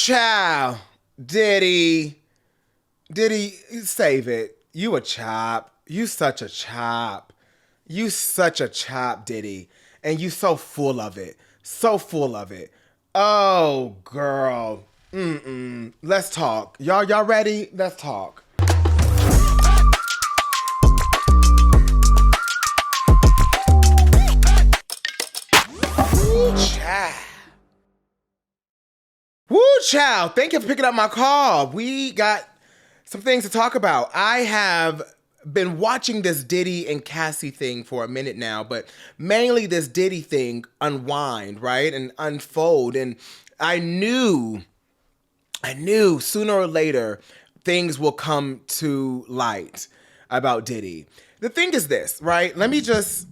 child. Diddy, save it. You a chop. You such a chop. You such a chop, Diddy. And you so full of it. So full of it. Oh, girl. Let's talk. Y'all ready? Let's talk. Woo, child. Woo, child. Thank you for picking up my call. We got some things to talk about. I have been watching this Diddy and Cassie thing for a minute now, but mainly this Diddy thing unwind, right? And unfold. And I knew sooner or later things will come to light about Diddy. The thing is this, right? Let me just,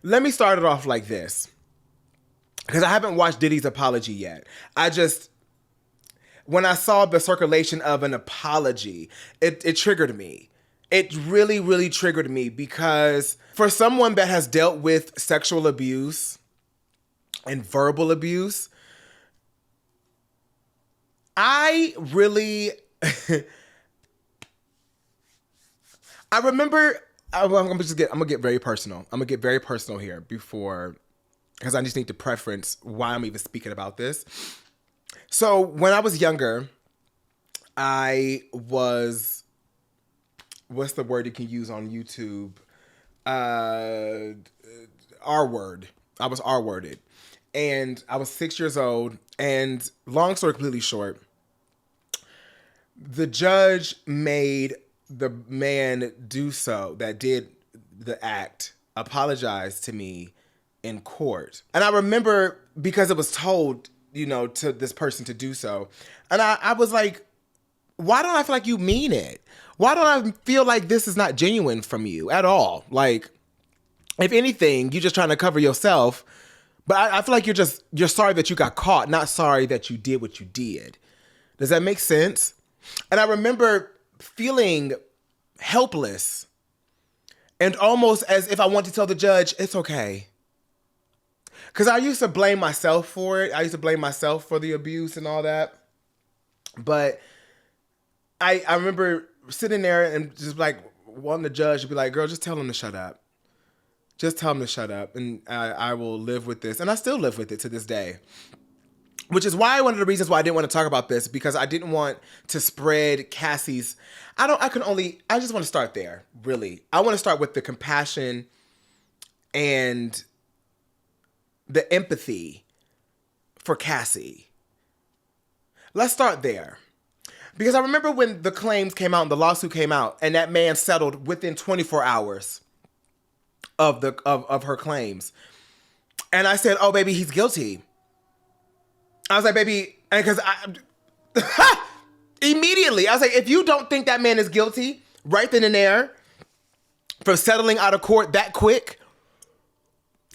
let me start it off like this. Because I haven't watched Diddy's apology yet. When I saw the circulation of an apology, it triggered me. It really, really triggered me because for someone that has dealt with sexual abuse and verbal abuse, I remember, I'm gonna get very personal. I'm gonna get very personal here because I just need to preference why I'm even speaking about this. So when I was younger, I was, what's the word you can use on YouTube? R-word. I was R-worded. And I was 6 years old. And long story completely short, the judge made the man that did the act, apologize to me in court. And I remember because it was told, to this person to do so. And I was like, why don't I feel like you mean it? Why don't I feel like this is not genuine from you at all? Like, if anything, you're just trying to cover yourself. But I feel like you're sorry that you got caught, not sorry that you did what you did. Does that make sense? And I remember feeling helpless and almost as if I wanted to tell the judge, it's okay. Because I used to blame myself for it. I used to blame myself for the abuse and all that. But I remember sitting there and just like wanting the judge to be like, girl, just tell him to shut up. Just tell him to shut up. And I will live with this. And I still live with it to this day. Which is why one of the reasons why I didn't want to talk about this, because I didn't want to spread Cassie's. I just want to start there, really. I want to start with the compassion and the empathy for Cassie. Let's start there. Because I remember when the claims came out and the lawsuit came out and that man settled within 24 hours of her claims. And I said, oh, baby, he's guilty. I was like, baby, because immediately, I was like, if you don't think that man is guilty right then and there for settling out of court that quick,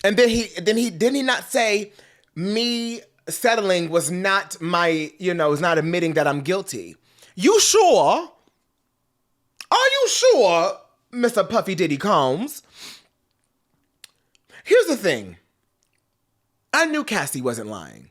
and then he not say me settling was not my, is not admitting that I'm guilty. You sure? Are you sure, Mr. Puffy Diddy Combs? Here's the thing. I knew Cassie wasn't lying.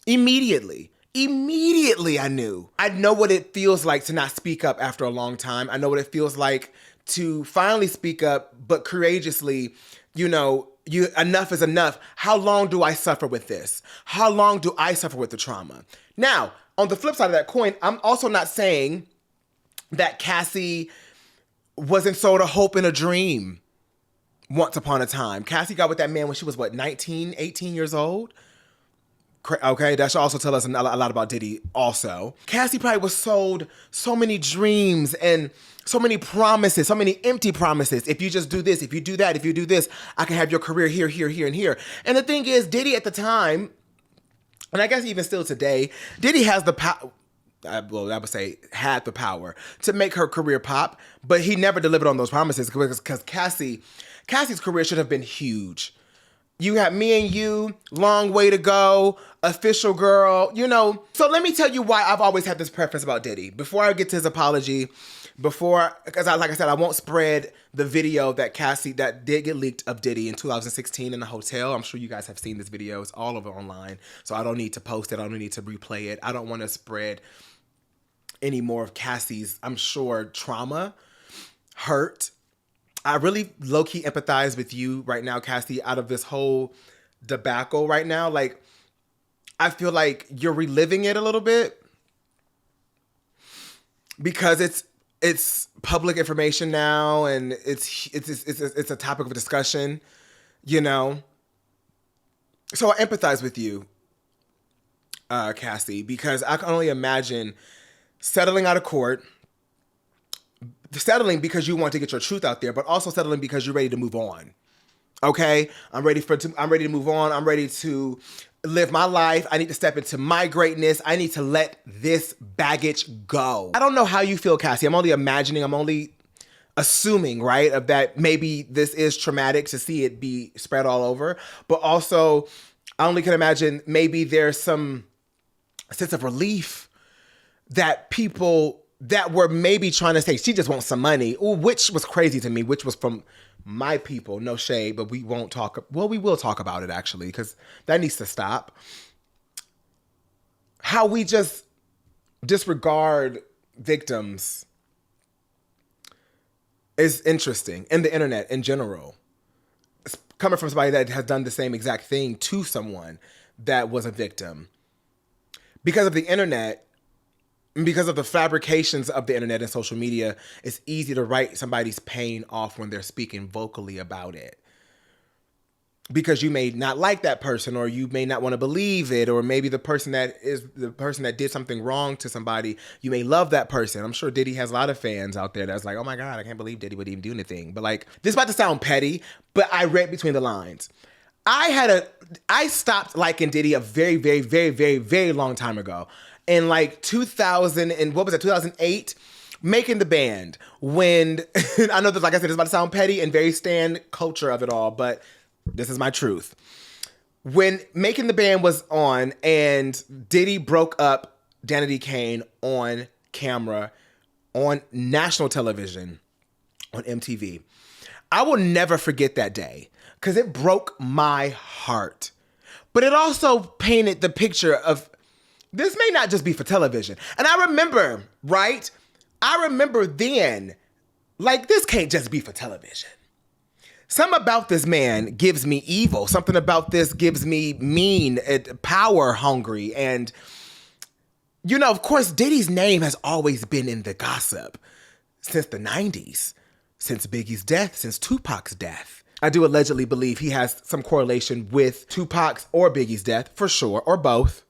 Immediately I knew. I know what it feels like to not speak up after a long time. I know what it feels like to finally speak up, but courageously, enough is enough. How long do I suffer with this? How long do I suffer with the trauma? Now, on the flip side of that coin, I'm also not saying that Cassie wasn't sold a hope and a dream once upon a time. Cassie got with that man when she was, 19, 18 years old? Okay, that should also tell us a lot about Diddy also. Cassie probably was sold so many dreams and so many promises, so many empty promises. If you just do this, if you do that, if you do this, I can have your career here, here, here, and here. And the thing is, Diddy at the time, and I guess even still today, Diddy has the power, I would say had the power to make her career pop, but he never delivered on those promises because Cassie's career should have been huge. You have Me and You, Long Way to Go, Official Girl, So let me tell you why I've always had this preference about Diddy. Before I get to his apology, before, because like I said, I won't spread the video that that did get leaked of Diddy in 2016 in the hotel. I'm sure you guys have seen this video. It's all over online. So I don't need to post it. I don't need to replay it. I don't want to spread any more of Cassie's, I'm sure, trauma, hurt. I really low-key empathize with you right now, Cassie, out of this whole debacle right now. Like, I feel like you're reliving it a little bit because it's public information now, and it's a topic of discussion, you know. So I empathize with you, Cassie, because I can only imagine settling out of court, settling because you want to get your truth out there, but also settling because you're ready to move on. Okay, I'm ready to move on. I'm ready to live my life. I need to step into my greatness. I need to let this baggage go. I don't know how you feel, Cassie. I'm only imagining, I'm only assuming, right, of that maybe this is traumatic to see it be spread all over. But also, I only can imagine maybe there's some sense of relief that people that were maybe trying to say, she just wants some money, which was crazy to me, which was from my people, no shade, but we won't talk. Well, we will talk about it actually, because that needs to stop. How we just disregard victims is interesting, and the internet in general. It's coming from somebody that has done the same exact thing to someone that was a victim. Because of the internet, because of the fabrications of the internet and social media, it's easy to write somebody's pain off when they're speaking vocally about it. Because you may not like that person, or you may not want to believe it, or maybe the person that did something wrong to somebody, you may love that person. I'm sure Diddy has a lot of fans out there that's like, oh my God, I can't believe Diddy would even do anything. But like, this is about to sound petty, but I read between the lines. I stopped liking Diddy a very, very, very, very, very long time ago. In like 2008, making the band, when, I know that, like I said, it's about to sound petty and very stan culture of it all, but this is my truth. When Making the Band was on and Diddy broke up Danity Kane on camera, on national television, on MTV, I will never forget that day because it broke my heart. But it also painted the picture of, this may not just be for television. And I remember, right? I remember then, like, this can't just be for television. Something about this man gives me evil. Something about this gives me mean, power hungry. And, you know, of course, Diddy's name has always been in the gossip since the 90s, since Biggie's death, since Tupac's death. I do allegedly believe he has some correlation with Tupac's or Biggie's death, for sure, or both.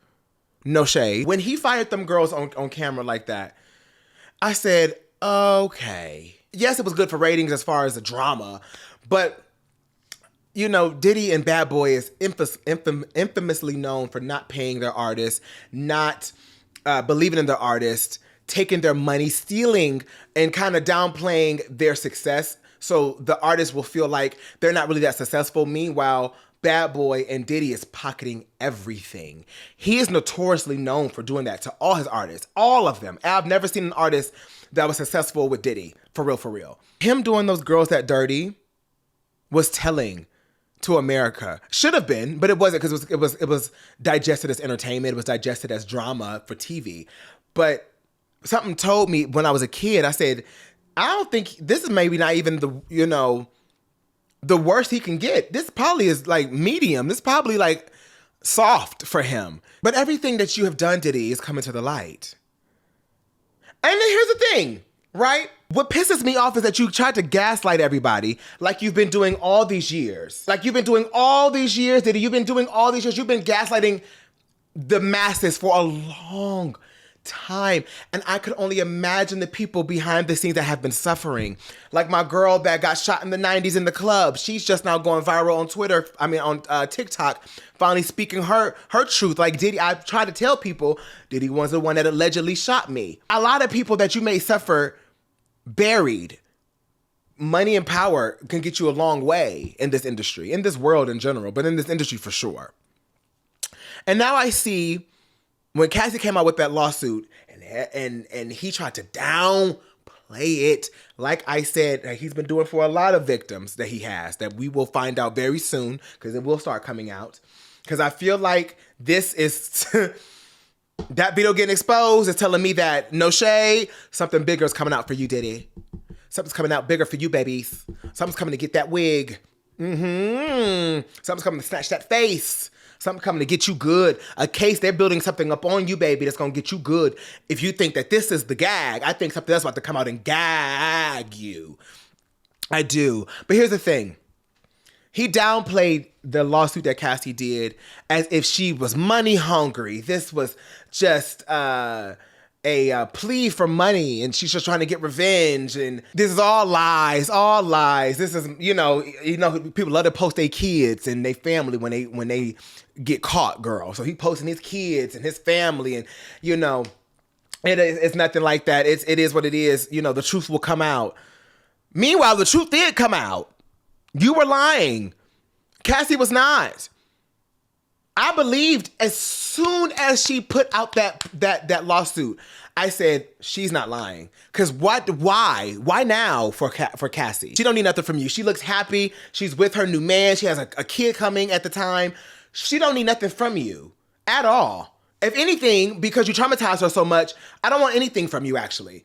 No shade. When he fired them girls on camera like that, I said, okay. Yes, it was good for ratings as far as the drama, but, you know, Diddy and Bad Boy is infamously known for not paying their artists, not believing in their artists, taking their money, stealing, and kind of downplaying their success so the artists will feel like they're not really that successful. Meanwhile, Bad Boy and Diddy is pocketing everything. He is notoriously known for doing that to all his artists, all of them. I've never seen an artist that was successful with Diddy, for real, for real. Him doing those girls that dirty was telling to America. Should have been, but it wasn't, because it was digested as entertainment. It was digested as drama for TV. But something told me when I was a kid, I said, I don't think, this is maybe not even the, you know, the worst he can get. This probably is like medium. This probably like soft for him. But everything that you have done, Diddy, is coming to the light. And then here's the thing, right? What pisses me off is that you tried to gaslight everybody like you've been doing all these years. Like you've been doing all these years, Diddy. You've been doing all these years. You've been gaslighting the masses for a long time. And I could only imagine the people behind the scenes that have been suffering. Like my girl that got shot in the 90s in the club. She's just now going viral on Twitter. I mean, on TikTok, finally speaking her truth. Like Diddy, I tried to tell people, Diddy was the one that allegedly shot me. A lot of people that you may suffer buried. Money and power can get you a long way in this industry, in this world in general, but in this industry for sure. And now I see when Cassie came out with that lawsuit and he tried to downplay play it. Like I said, he's been doing for a lot of victims that he has, that we will find out very soon, because it will start coming out. Because I feel like this is... that video getting exposed is telling me that, no shade, something bigger is coming out for you, Diddy. Something's coming out bigger for you, babies. Something's coming to get that wig. Something's coming to snatch that face. Something coming to get you good. A case, they're building something up on you, baby, that's going to get you good. If you think that this is the gag, I think something else about to come out and gag you. I do. But here's the thing. He downplayed the lawsuit that Cassie did as if she was money hungry. This was just a plea for money, and she's just trying to get revenge. And this is all lies, all lies. This is, people love to post their kids and their family when they get caught, girl. So he posting his kids and his family, and it's nothing like that. It is what it is. The truth will come out. Meanwhile, the truth did come out. You were lying. Cassie was not. I believed as soon as she put out that lawsuit, I said, she's not lying. Because why? Why now for Cassie? She don't need nothing from you. She looks happy. She's with her new man. She has a kid coming at the time. She don't need nothing from you at all. If anything, because you traumatized her so much, I don't want anything from you, actually.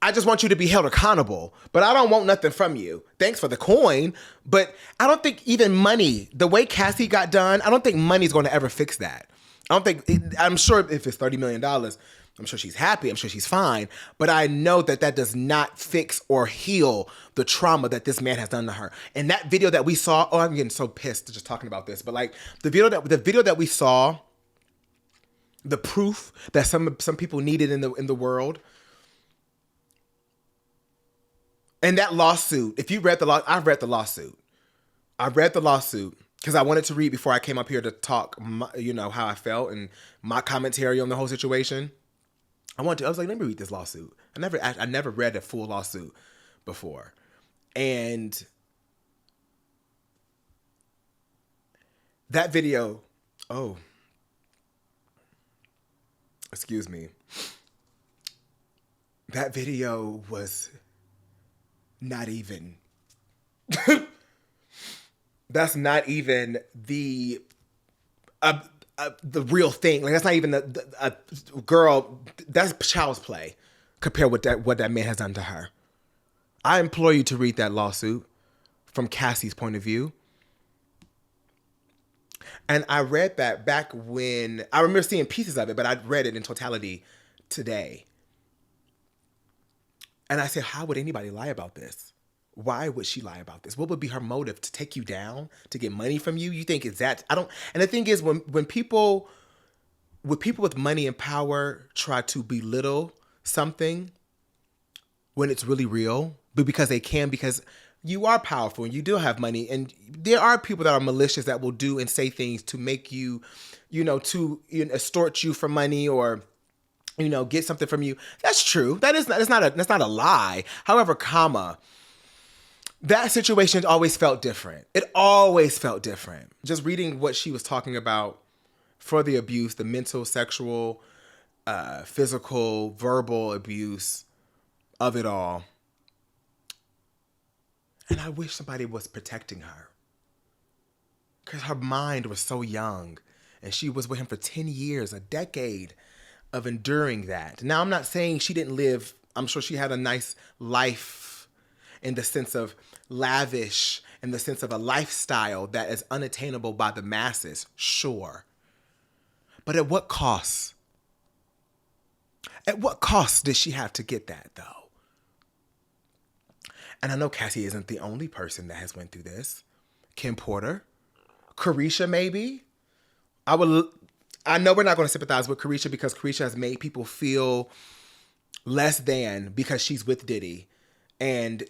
I just want you to be held accountable, but I don't want nothing from you. Thanks for the coin, but I don't think even money, the way Cassie got done, I don't think money's going to ever fix that. I'm sure if it's $30 million, I'm sure she's happy, I'm sure she's fine, but I know that does not fix or heal the trauma that this man has done to her. And that video that we saw, I'm getting so pissed just talking about this, but like the video that we saw, the proof that some people needed in the world. And that lawsuit, if you read I've read the lawsuit. I read the lawsuit because I wanted to read before I came up here to talk, how I felt and my commentary on the whole situation. I was like, let me read this lawsuit. I never read a full lawsuit before. And that video, excuse me. That video was... not even. That's not even the real thing. Like, that's not even the girl. That's child's play compared with what that man has done to her. I implore you to read that lawsuit from Cassie's point of view. And I read that back when I remember seeing pieces of it, but I read it in totality today. And I said, how would anybody lie about this? Why would she lie about this? What would be her motive? To take you down? To get money from you? You think it's that? And the thing is, when people with money and power try to belittle something when it's really real, but because they can, because you are powerful and you do have money, and there are people that are malicious that will do and say things to make you, extort you for money or get something from you. That's true. That's not a lie. However, that situation always felt different. It always felt different. Just reading what she was talking about for the abuse, the mental, sexual, physical, verbal abuse of it all. And I wish somebody was protecting her. Because her mind was so young. And she was with him for 10 years, a decade of enduring that. Now, I'm not saying she didn't live, I'm sure she had a nice life in the sense of lavish, in the sense of a lifestyle that is unattainable by the masses, sure. But at what cost? At what cost did she have to get that, though? And I know Cassie isn't the only person that has went through this. Kim Porter, Carisha, maybe. I know we're not going to sympathize with Carisha because Carisha has made people feel less than because she's with Diddy. And,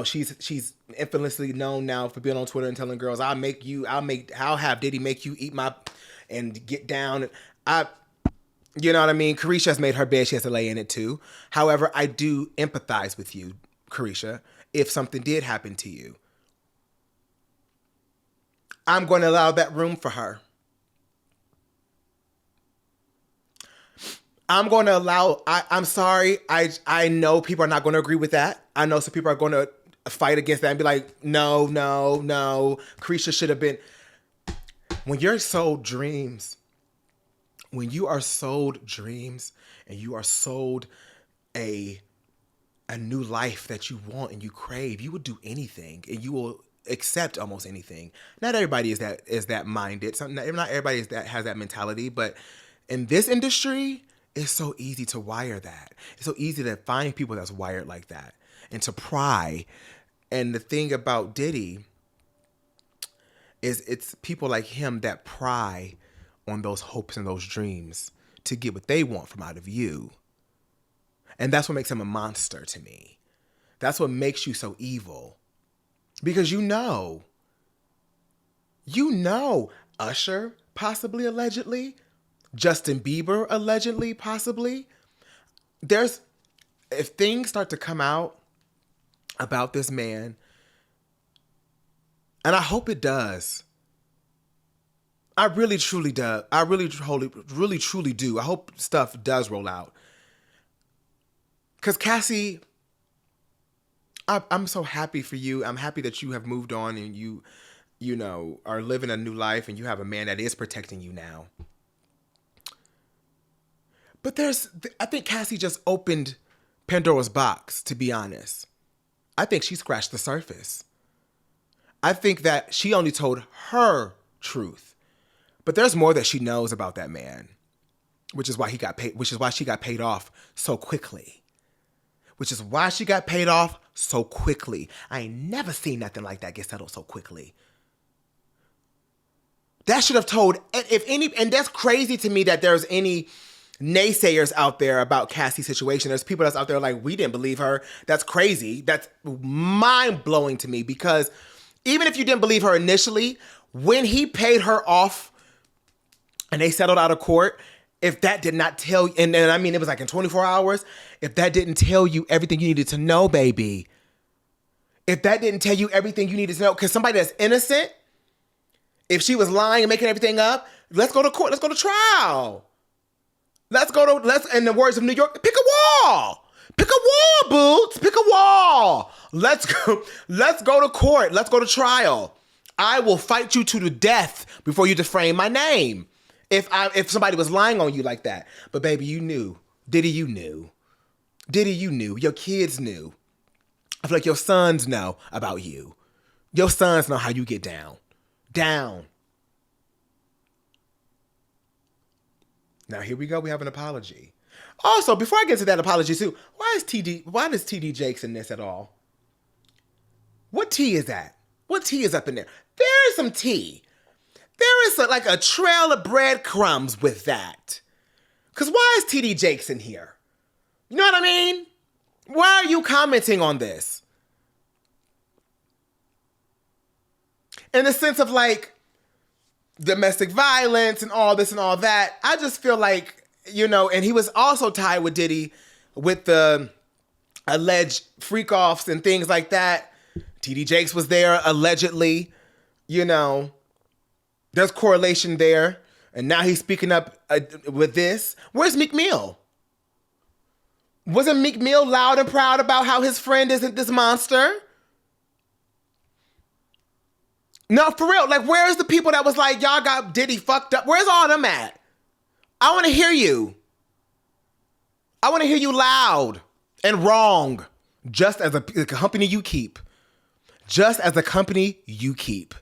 she's infamously known now for being on Twitter and telling girls, I'll have Diddy make you eat and get down. You know what I mean? Carisha has made her bed. She has to lay in it too. However, I do empathize with you, Carisha, if something did happen to you. I'm going to allow that room for her. I'm going to allow, I'm sorry. I know people are not going to agree with that. I know some people are going to fight against that and be like, no. Carisha should have been. When you're sold dreams, when you are sold dreams and you are sold a new life that you want and you crave, you will do anything and you will accept almost anything. Not everybody is that minded. Not everybody has that mentality, but in this industry, it's so easy to wire that. It's so easy to find people that's wired like that and to pry. And the thing about Diddy is it's people like him that pry on those hopes and those dreams to get what they want from out of you. And that's what makes him a monster to me. That's what makes you so evil. Because you know, Usher, possibly, allegedly, Justin Bieber, allegedly, possibly. If things start to come out about this man, and I hope it does. I really, truly do. I really, truly do. I hope stuff does roll out. Because Cassie, I'm so happy for you. I'm happy that you have moved on and you are living a new life and you have a man that is protecting you now. But I think Cassie just opened Pandora's box, to be honest. I think she scratched the surface. I think that she only told her truth. But there's more that she knows about that man, which is why she got paid off so quickly. I ain't never seen nothing like that get settled so quickly. That should have told, and that's crazy to me that there's any naysayers out there about Cassie's situation. There's people that's out there like, we didn't believe her. That's crazy. That's mind-blowing to me, because even if you didn't believe her initially, when he paid her off and they settled out of court, if that did not tell you, and I mean, it was like in 24 hours, if that didn't tell you everything you needed to know, baby, if that didn't tell you everything you needed to know, because somebody that's innocent, if she was lying and making everything up, let's go to court, let's go to trial. Let's, in the words of New York, pick a wall. Pick a wall, Boots. Pick a wall. Let's go to court. Let's go to trial. I will fight you to the death before you defame my name. If somebody was lying on you like that. But baby, you knew. Diddy, you knew. Diddy, you knew. Your kids knew. I feel like your sons know about you. Your sons know how you get down. Down. Now here we go. We have an apology. Also, before I get to that apology too, why does TD Jakes in this at all? What tea is that? What tea is up in there? There is some tea. There is like a trail of breadcrumbs with that. Because why is TD Jakes in here? You know what I mean? Why are you commenting on this? In the sense of like domestic violence and all this and all that. I just feel like, and he was also tied with Diddy with the alleged freak-offs and things like that. TD Jakes was there, allegedly. There's correlation there. And now he's speaking up with this. Where's Meek Mill? Wasn't Meek Mill loud and proud about how his friend isn't this monster? No, for real. Like, where's the people that was like, y'all got Diddy fucked up? Where's all them at? I want to hear you. I want to hear you loud and wrong. Just as a company you keep. Just as a company you keep.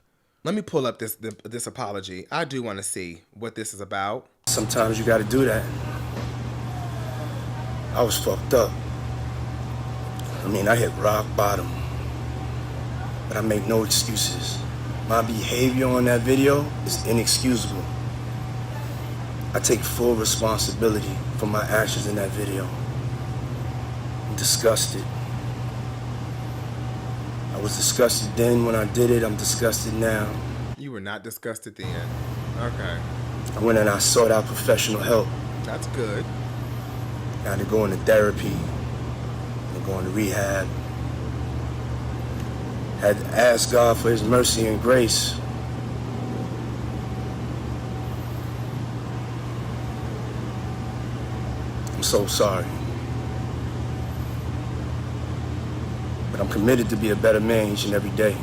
Let me pull up this apology. I do want to see what this is about. Sometimes you got to do that. I was fucked up. I hit rock bottom. But I make no excuses. My behavior on that video is inexcusable. I take full responsibility for my actions in that video. I'm disgusted. I was disgusted then when I did it. I'm disgusted now. You were not disgusted then. Okay. I went and I sought out professional help. That's good. I had to go into therapy. I go into rehab. Had to ask God for his mercy and grace. so sorry. But I'm committed to be a better man each and every day.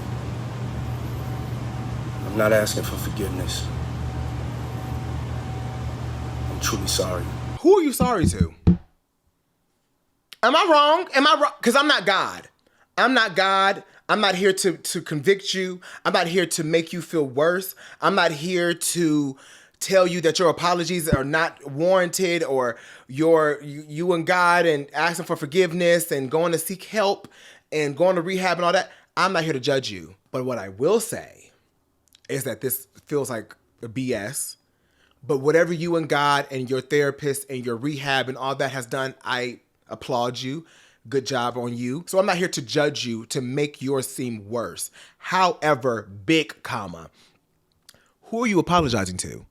I'm not asking for forgiveness. I'm truly sorry. Who are you sorry to? Am I wrong? Am I wrong? Because I'm not God. I'm not God. I'm not here to convict you. I'm not here to make you feel worse. I'm not here to tell you that your apologies are not warranted, or you and God and asking for forgiveness and going to seek help and going to rehab and all that. I'm not here to judge you. But what I will say is that this feels like a BS. But whatever you and God and your therapist and your rehab and all that has done, I applaud you. Good job on you. So I'm not here to judge you to make yours seem worse. However, big comma, who are you apologizing to?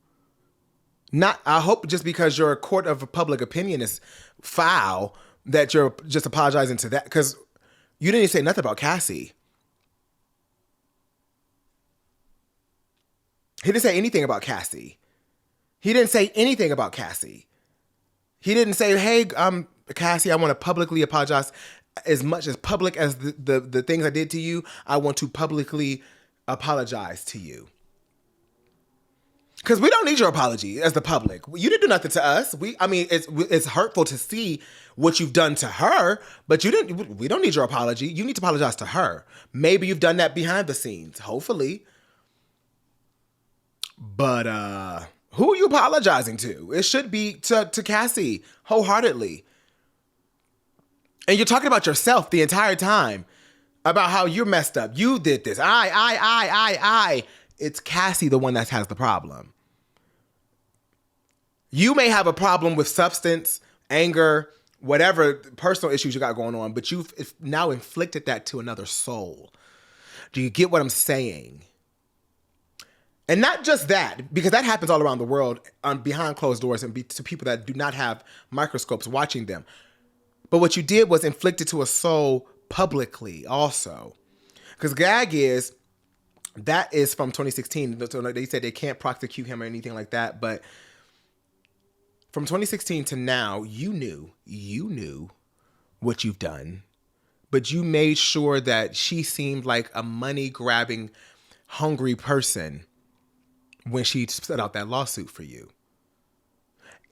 Not, I hope just because your court of public opinion is foul that you're just apologizing to that, because you didn't even say nothing about Cassie. He didn't say anything about Cassie. He didn't say anything about Cassie. He didn't say, hey, Cassie, I want to publicly apologize. As much as public as the things I did to you, I want to publicly apologize to you. Because we don't need your apology as the public. You didn't do nothing to us. It's hurtful to see what you've done to her, but we don't need your apology. You need to apologize to her. Maybe you've done that behind the scenes, hopefully. But who are you apologizing to? It should be to Cassie, wholeheartedly. And you're talking about yourself the entire time, about how you're messed up. You did this. I. It's Cassie, the one that has the problem. You may have a problem with substance, anger, whatever personal issues you got going on, but you've now inflicted that to another soul. Do you get what I'm saying? And not just that, because that happens all around the world behind closed doors and to people that do not have microscopes watching them. But what you did was inflicted to a soul publicly also. Because gag that is from 2016. So they said they can't prosecute him or anything like that. But from 2016 to now, you knew what you've done. But you made sure that she seemed like a money-grabbing, hungry person when she set out that lawsuit for you.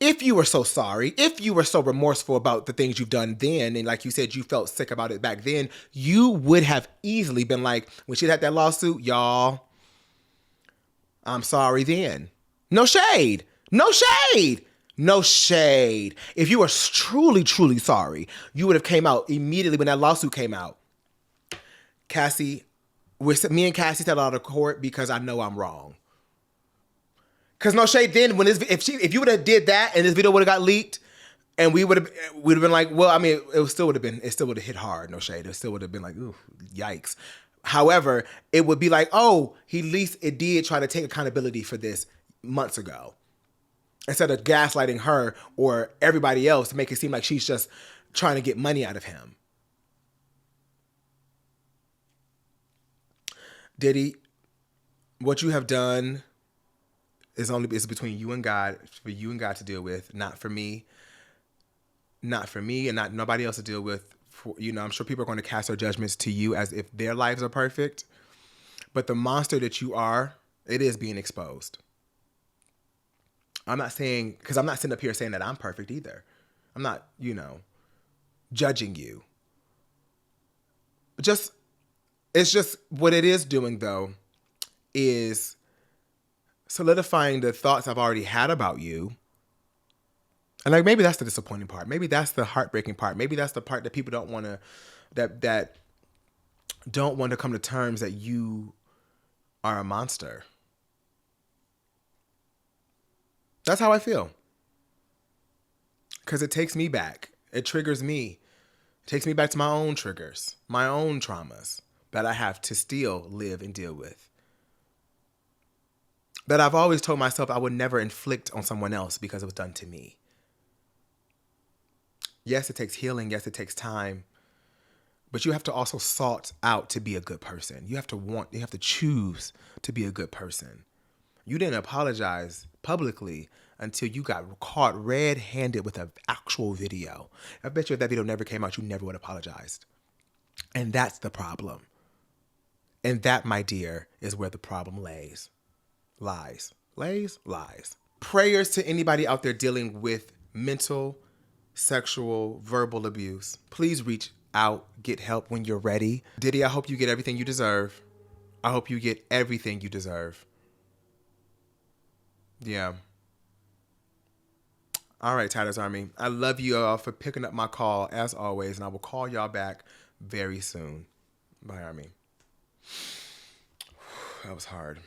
If you were so sorry, if you were so remorseful about the things you've done then, and like you said, you felt sick about it back then, you would have easily been like, when she had that lawsuit, y'all, I'm sorry then. No shade. No shade. No shade. If you were truly, truly sorry, you would have came out immediately when that lawsuit came out. Cassie, me and Cassie settled out of court because I know I'm wrong. Because no shade then, if you would have did that and this video would have got leaked, and we'd have been like, well, I mean, it still would have hit hard, no shade. It still would have been like, ooh, yikes. However, it would be like, oh, at least it did try to take accountability for this months ago. Instead of gaslighting her or everybody else to make it seem like she's just trying to get money out of him. Diddy, what you have done is between you and God, for you and God to deal with, not for me, and not nobody else to deal with. I'm sure people are going to cast their judgments to you as if their lives are perfect, but the monster that you are, it is being exposed. I'm not saying, because I'm not sitting up here saying that I'm perfect either. I'm not, judging you. It's just what it is doing though, is solidifying the thoughts I've already had about you. And like, maybe that's the disappointing part. Maybe that's the heartbreaking part. Maybe that's the part that people don't want to, that don't want to come to terms that you are a monster. That's how I feel. Because it takes me back. It triggers me. It takes me back to my own triggers, my own traumas that I have to still live and deal with. That I've always told myself I would never inflict on someone else because it was done to me. Yes, it takes healing. Yes, it takes time. But you have to also sort out to be a good person. You have to choose to be a good person. You didn't apologize publicly until you got caught red-handed with an actual video. I bet you if that video never came out, you never would have apologized. And that's the problem. And that, my dear, is where the problem lays. Lies. Lies. Prayers to anybody out there dealing with mental, sexual, verbal abuse. Please reach out, get help when you're ready. Diddy, I hope you get everything you deserve. I hope you get everything you deserve. Yeah. All right, Tyler's Army. I love you all for picking up my call, as always, and I will call y'all back very soon. Bye, Army. That was hard.